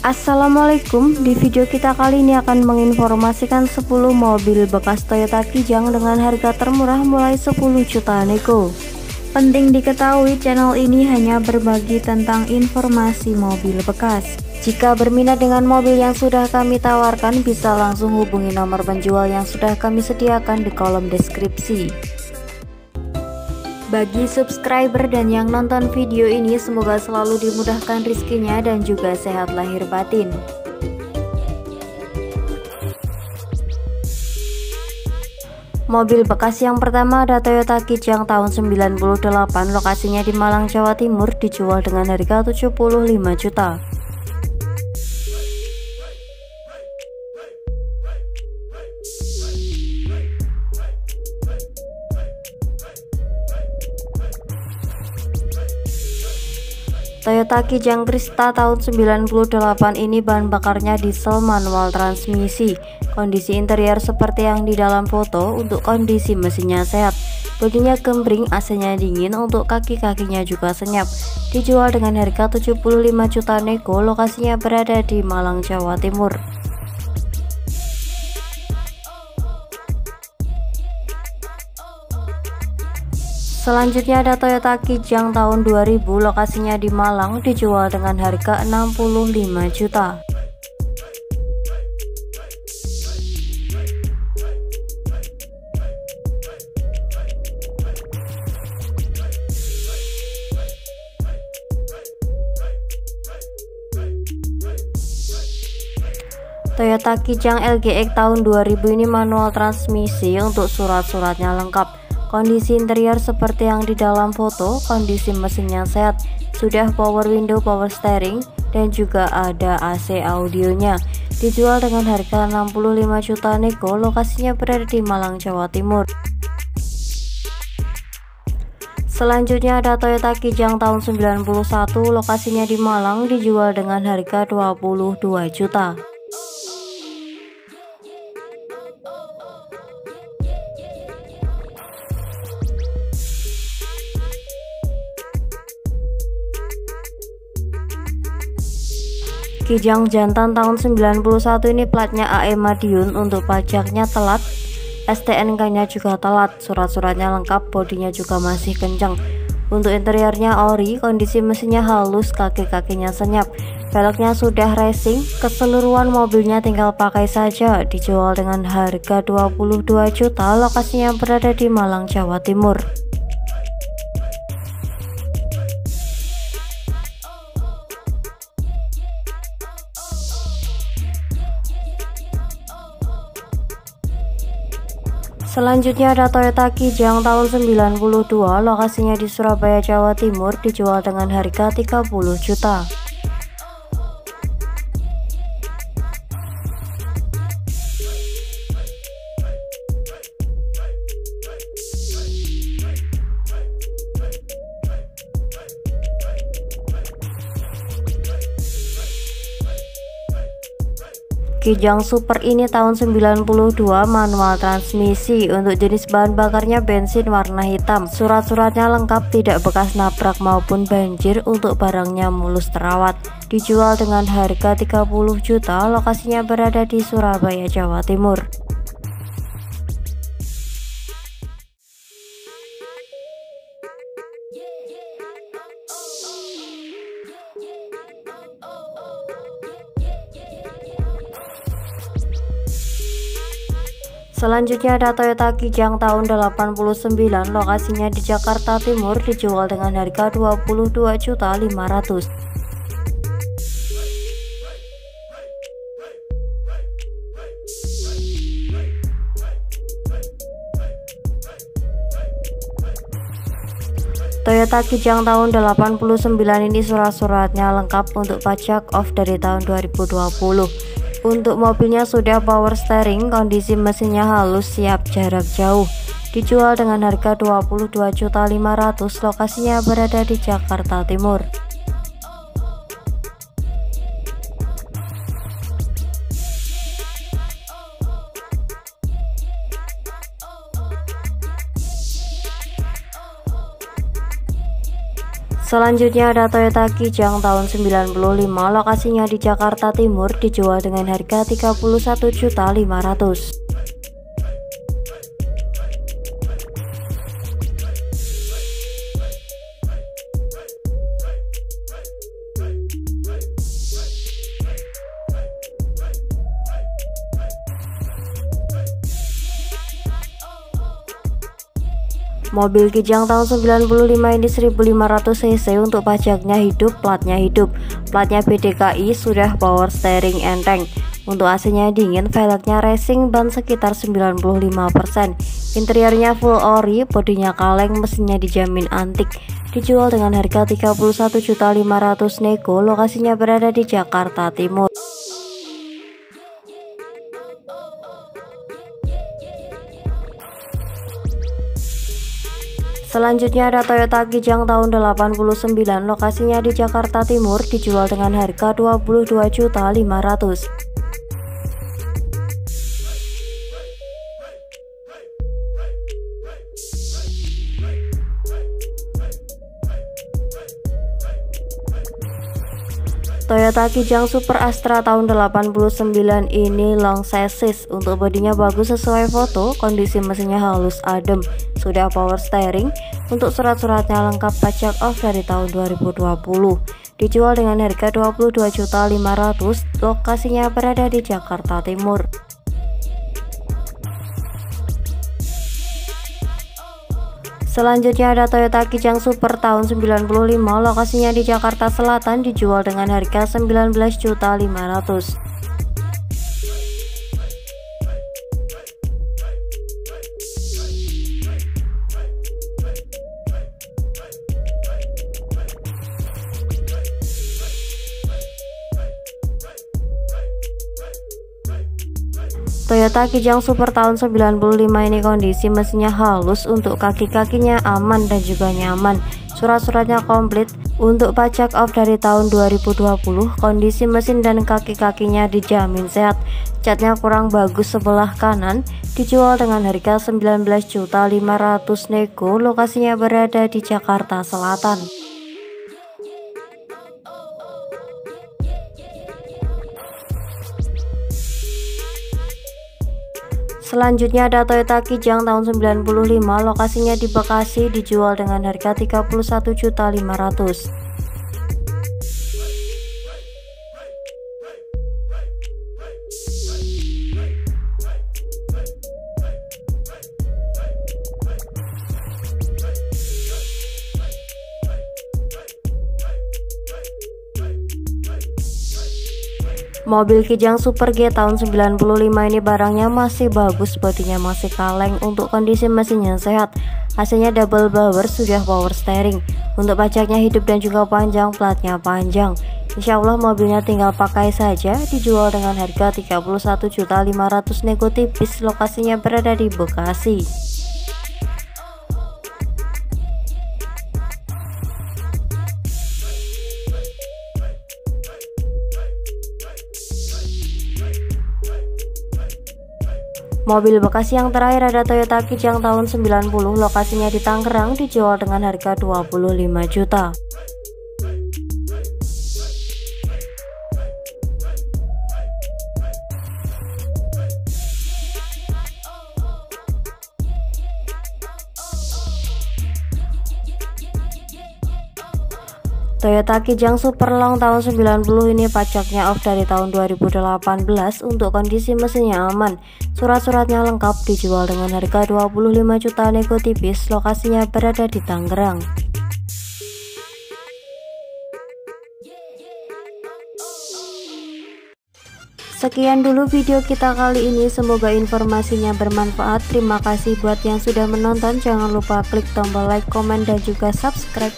Assalamualaikum, di video kita kali ini akan menginformasikan 10 mobil bekas Toyota Kijang dengan harga termurah mulai 10 juta nego. Penting diketahui, channel ini hanya berbagi tentang informasi mobil bekas. Jika berminat dengan mobil yang sudah kami tawarkan, bisa langsung hubungi nomor penjual yang sudah kami sediakan di kolom deskripsi. Bagi subscriber dan yang nonton video ini, semoga selalu dimudahkan rezekinya dan juga sehat lahir batin. Mobil bekas yang pertama ada Toyota Kijang tahun 98, lokasinya di Malang, Jawa Timur, dijual dengan harga 75 juta. Toyota Kijang Krista tahun 98 ini bahan bakarnya diesel manual transmisi. Kondisi interior seperti yang di dalam foto. Untuk kondisi mesinnya sehat, bodinya gembring, AC-nya dingin, untuk kaki-kakinya juga senyap. Dijual dengan harga 75 juta nego, lokasinya berada di Malang, Jawa Timur. Selanjutnya ada Toyota Kijang tahun 2000, lokasinya di Malang, dijual dengan harga 65 juta. Toyota Kijang LGX tahun 2000 ini manual transmisi, untuk surat-suratnya lengkap. Kondisi interior seperti yang di dalam foto, kondisi mesinnya sehat, sudah power window, power steering, dan juga ada AC audionya. Dijual dengan harga 65 juta nego, lokasinya berada di Malang, Jawa Timur. Selanjutnya ada Toyota Kijang tahun 91, lokasinya di Malang, dijual dengan harga 22 juta. Kijang jantan tahun 91 ini platnya AE Madiun, untuk pajaknya telat, STNK-nya juga telat, surat-suratnya lengkap, bodinya juga masih kencang. Untuk interiornya ori, kondisi mesinnya halus, kaki-kakinya senyap, velgnya sudah racing, keseluruhan mobilnya tinggal pakai saja. Dijual dengan harga 22 juta, lokasinya berada di Malang, Jawa Timur. Selanjutnya ada Toyota Kijang tahun 92, lokasinya di Surabaya, Jawa Timur, dijual dengan harga 30 juta. Kijang Super ini tahun 92, manual transmisi, untuk jenis bahan bakarnya bensin warna hitam. Surat-suratnya lengkap, tidak bekas nabrak maupun banjir, untuk barangnya mulus terawat. Dijual dengan harga 30 juta, lokasinya berada di Surabaya, Jawa Timur. Selanjutnya ada Toyota Kijang tahun 89, lokasinya di Jakarta Timur, dijual dengan harga 22 juta 500. Toyota Kijang tahun 89 ini surat-suratnya lengkap, untuk pajak off dari tahun 2020. Untuk mobilnya sudah power steering, kondisi mesinnya halus, siap jarak jauh. Dijual dengan harga 22 juta 500, lokasinya berada di Jakarta Timur. Selanjutnya ada Toyota Kijang tahun 95, lokasinya di Jakarta Timur, dijual dengan harga 31.500.000. Mobil Kijang tahun 95 ini 1500 cc, untuk pajaknya hidup, platnya hidup, platnya BDKI, sudah power steering enteng. Untuk AC-nya dingin, velgnya racing, ban sekitar 95%. Interiornya full ori, bodinya kaleng, mesinnya dijamin antik. Dijual dengan harga 31.500.000 nego, lokasinya berada di Jakarta Timur. Selanjutnya ada Toyota Kijang tahun 89, lokasinya di Jakarta Timur, dijual dengan harga 22.500.000. Toyota Kijang Super Astra tahun 89 ini long chassis, untuk bodinya bagus sesuai foto, kondisi mesinnya halus adem, sudah power steering, untuk surat-suratnya lengkap, pajak off dari tahun 2020. Dijual dengan harga 22.500.000, lokasinya berada di Jakarta Timur. Selanjutnya ada Toyota Kijang Super tahun 95, lokasinya di Jakarta Selatan, dijual dengan harga 19.500.000. Toyota Kijang Super tahun 95 ini kondisi mesinnya halus, untuk kaki-kakinya aman dan juga nyaman, surat-suratnya komplit, untuk pajak off dari tahun 2020, kondisi mesin dan kaki-kakinya dijamin sehat. Catnya kurang bagus sebelah kanan, dijual dengan harga 19.500.000 nego, lokasinya berada di Jakarta Selatan. Selanjutnya ada Toyota Kijang tahun 95, lokasinya di Bekasi, dijual dengan harga 31.500.000. Mobil Kijang Super G tahun 95 ini barangnya masih bagus, bodinya masih kaleng, untuk kondisi mesinnya sehat, AC-nya double power, sudah power steering, untuk pajaknya hidup dan juga panjang, platnya panjang. Insya Allah mobilnya tinggal pakai saja, dijual dengan harga 31.500.000 nego tipis, lokasinya berada di Bekasi. Mobil Bekasi yang terakhir ada Toyota Kijang tahun 90, lokasinya di Tangerang, dijual dengan harga 25 juta. Toyota Kijang Super Long tahun 90 ini pajaknya off dari tahun 2018, untuk kondisi mesinnya aman, surat-suratnya lengkap, dijual dengan harga 25 juta nego tipis, lokasinya berada di Tangerang. Sekian dulu video kita kali ini, semoga informasinya bermanfaat. Terima kasih buat yang sudah menonton, jangan lupa klik tombol like, komen, dan juga subscribe.